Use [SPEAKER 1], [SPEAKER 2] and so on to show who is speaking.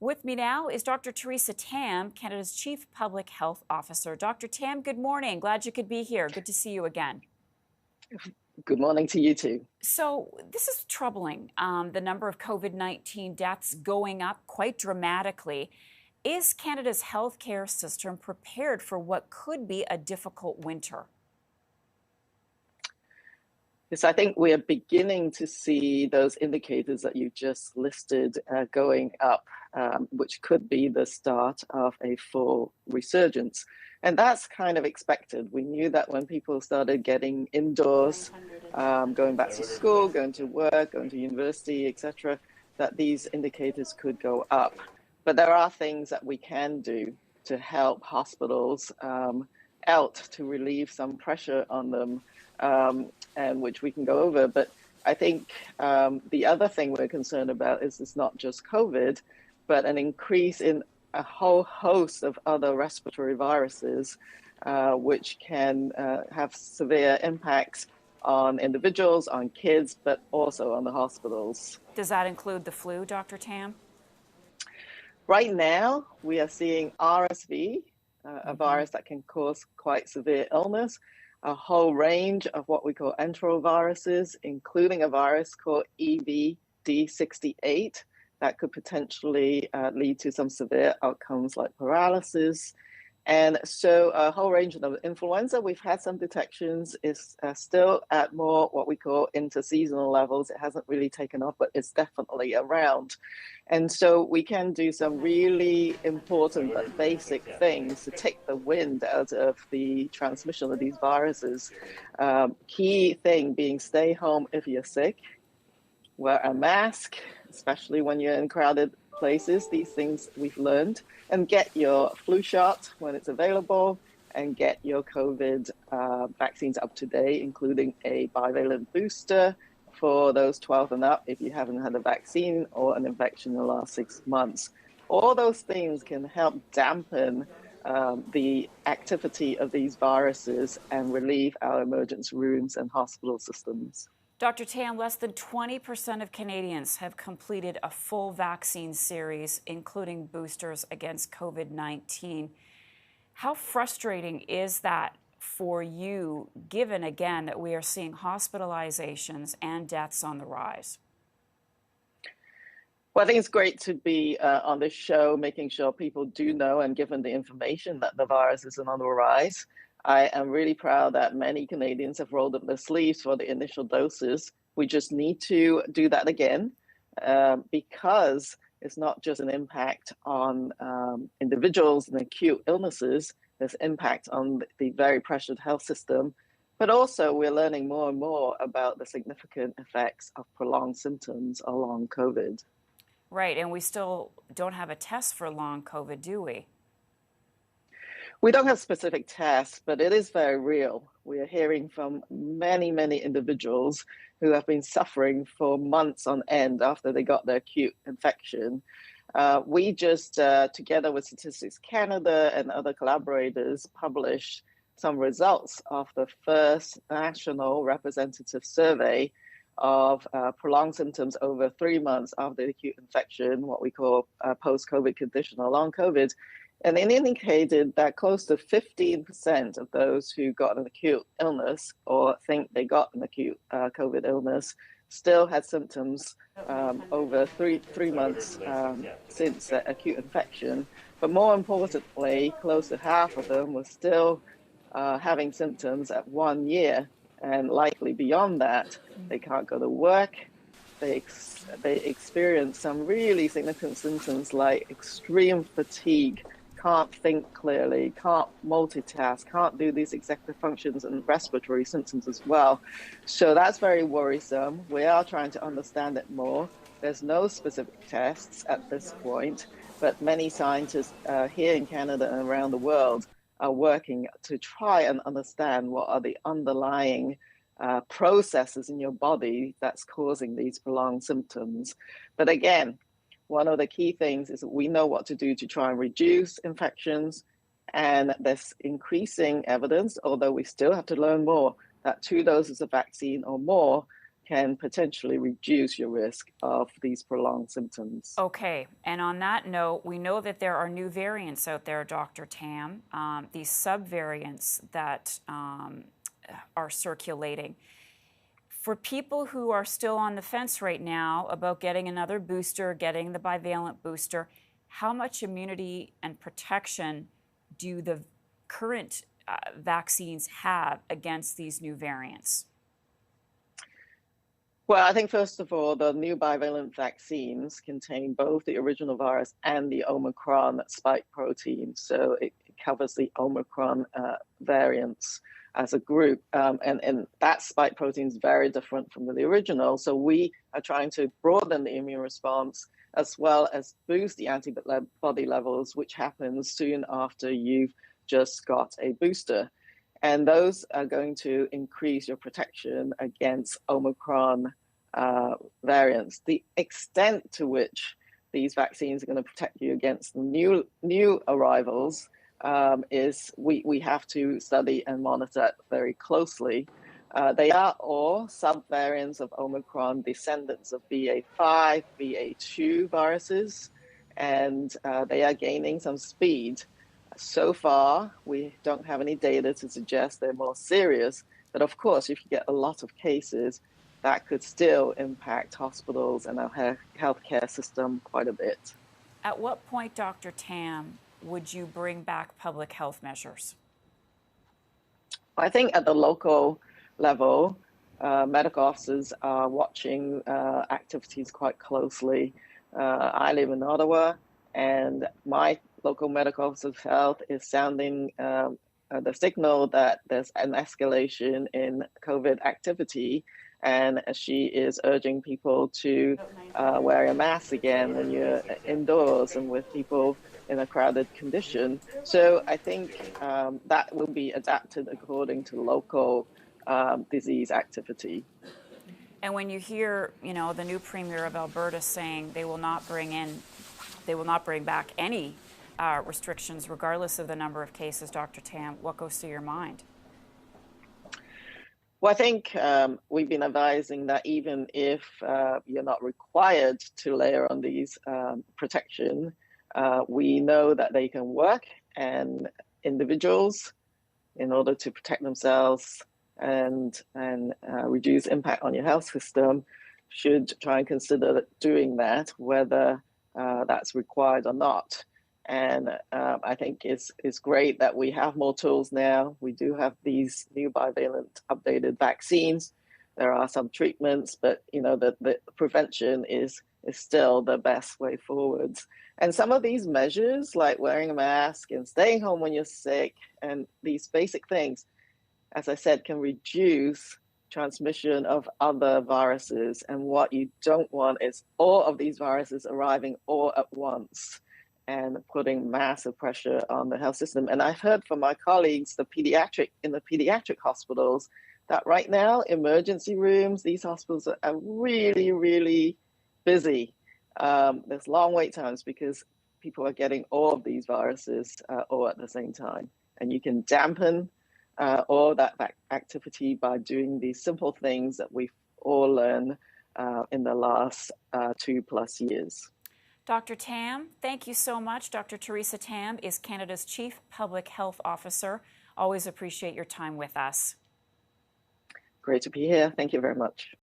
[SPEAKER 1] With me now is Dr. Theresa Tam, Canada's Chief Public Health Officer. Dr. Tam, good morning. Glad you could be here. Good to see you again.
[SPEAKER 2] Good morning to you too.
[SPEAKER 1] So this is troubling. The number of COVID-19 deaths going up quite dramatically. Is Canada's healthcare system prepared for what could be a difficult winter?
[SPEAKER 2] Yes, I think we are beginning to see those indicators that you just listed going up, which could be the start of a full resurgence. And that's kind of expected. We knew that when people started getting indoors, going back to school, going to work, going to university, etc., that these indicators could go up. But there are things that we can do to help hospitals out to relieve some pressure on them, and which we can go over. But I think the other thing we're concerned about is it's not just COVID, but an increase in a whole host of other respiratory viruses, which can have severe impacts on individuals, on kids, but also on the hospitals.
[SPEAKER 1] Does that include the flu, Dr. Tam?
[SPEAKER 2] Right now, we are seeing RSV, a virus that can cause quite severe illness, a whole range of what we call enteroviruses, including a virus called EVD68 that could potentially lead to some severe outcomes like paralysis. And so a whole range of influenza, we've had some detections, is still at more what we call interseasonal levels. It hasn't really taken off, but it's definitely around. And so we can do some really important but basic things to take the wind out of the transmission of these viruses. Key thing being stay home if you're sick, wear a mask, especially when you're in crowded places. These things we've learned, and get your flu shot when it's available, and get your COVID vaccines up to date, including a bivalent booster for those 12 and up if you haven't had a vaccine or an infection in the last 6 months. All those things can help dampen the activity of these viruses and relieve our emergency rooms and hospital systems.
[SPEAKER 1] Dr. Tam, less than 20% of Canadians have completed a full vaccine series, including boosters against COVID-19. How frustrating is that for you, given, again, that we are seeing hospitalizations and deaths on the rise?
[SPEAKER 2] Well, I think it's great to be on this show, making sure people do know and given the information that the virus is on the rise. I am really proud that many Canadians have rolled up their sleeves for the initial doses. We just need to do that again because it's not just an impact on individuals and acute illnesses. There's impact on the very pressured health system, but also we're learning more and more about the significant effects of prolonged symptoms of long COVID.
[SPEAKER 1] Right, and we still don't have a test for long COVID, do we?
[SPEAKER 2] We don't have specific tests, but it is very real. We are hearing from many, many individuals who have been suffering for months on end after they got their acute infection. We just, together with Statistics Canada and other collaborators, published some results of the first national representative survey of prolonged symptoms over 3 months after the acute infection, what we call post-COVID condition or long COVID. And it indicated that close to 15% of those who got an acute illness or think they got an acute COVID illness still had symptoms over three months since the acute infection. But more importantly, close to half of them were still having symptoms at 1 year, and likely beyond that. They can't go to work. They experience some really significant symptoms like extreme fatigue, can't think clearly, can't multitask, can't do these executive functions, and respiratory symptoms as well. So that's very worrisome. We are trying to understand it more. There's no specific tests at this point, but many scientists here in Canada and around the world are working to try and understand what are the underlying processes in your body that's causing these prolonged symptoms. But again, one of the key things is that we know what to do to try and reduce infections, and there's increasing evidence, although we still have to learn more, that 2 doses of vaccine or more can potentially reduce your risk of these prolonged symptoms.
[SPEAKER 1] Okay, and on that note, we know that there are new variants out there, Dr. Tam, these subvariants that are circulating. For people who are still on the fence right now about getting another booster, getting the bivalent booster, how much immunity and protection do the current vaccines have against these new variants?
[SPEAKER 2] Well, I think first of all, the new bivalent vaccines contain both the original virus and the Omicron spike protein. So it covers the Omicron variants as a group. And that spike protein is very different from the original. So we are trying to broaden the immune response as well as boost the antibody levels, which happens soon after you've just got a booster. And those are going to increase your protection against Omicron variants. The extent to which these vaccines are going to protect you against the new arrivals is we have to study and monitor it very closely. They are all subvariants of Omicron, descendants of BA5, BA2 viruses, and they are gaining some speed. So far, we don't have any data to suggest they're more serious, but of course, if you get a lot of cases, that could still impact hospitals and our healthcare system quite a bit.
[SPEAKER 1] At what point, Dr. Tam, would you bring back public health measures?
[SPEAKER 2] I think at the local level, medical officers are watching activities quite closely. I live in Ottawa, and my local medical officer of health is sounding the signal that there's an escalation in COVID activity, and she is urging people to wear a mask again when you're indoors and with people in a crowded condition. So I think that will be adapted according to local disease activity.
[SPEAKER 1] And when you hear, the new premier of Alberta saying they will not bring back any restrictions regardless of the number of cases, Dr. Tam, what goes through your mind?
[SPEAKER 2] Well, I think we've been advising that even if you're not required to layer on these protection, we know that they can work, and individuals, in order to protect themselves and reduce impact on your health system, should try and consider doing that, whether that's required or not. And I think it's great that we have more tools now. We do have these new bivalent updated vaccines. There are some treatments, but the prevention is still the best way forwards. And some of these measures, like wearing a mask and staying home when you're sick, and these basic things, as I said, can reduce transmission of other viruses. And what you don't want is all of these viruses arriving all at once and putting massive pressure on the health system. And I've heard from my colleagues in the pediatric hospitals that right now, emergency rooms, these hospitals are really, really busy. There's long wait times because people are getting all of these viruses all at the same time. And you can dampen all that activity by doing these simple things that we've all learned in the last 2+ years.
[SPEAKER 1] Dr. Tam, thank you so much. Dr. Theresa Tam is Canada's Chief Public Health Officer. Always appreciate your time with us.
[SPEAKER 2] Great to be here. Thank you very much.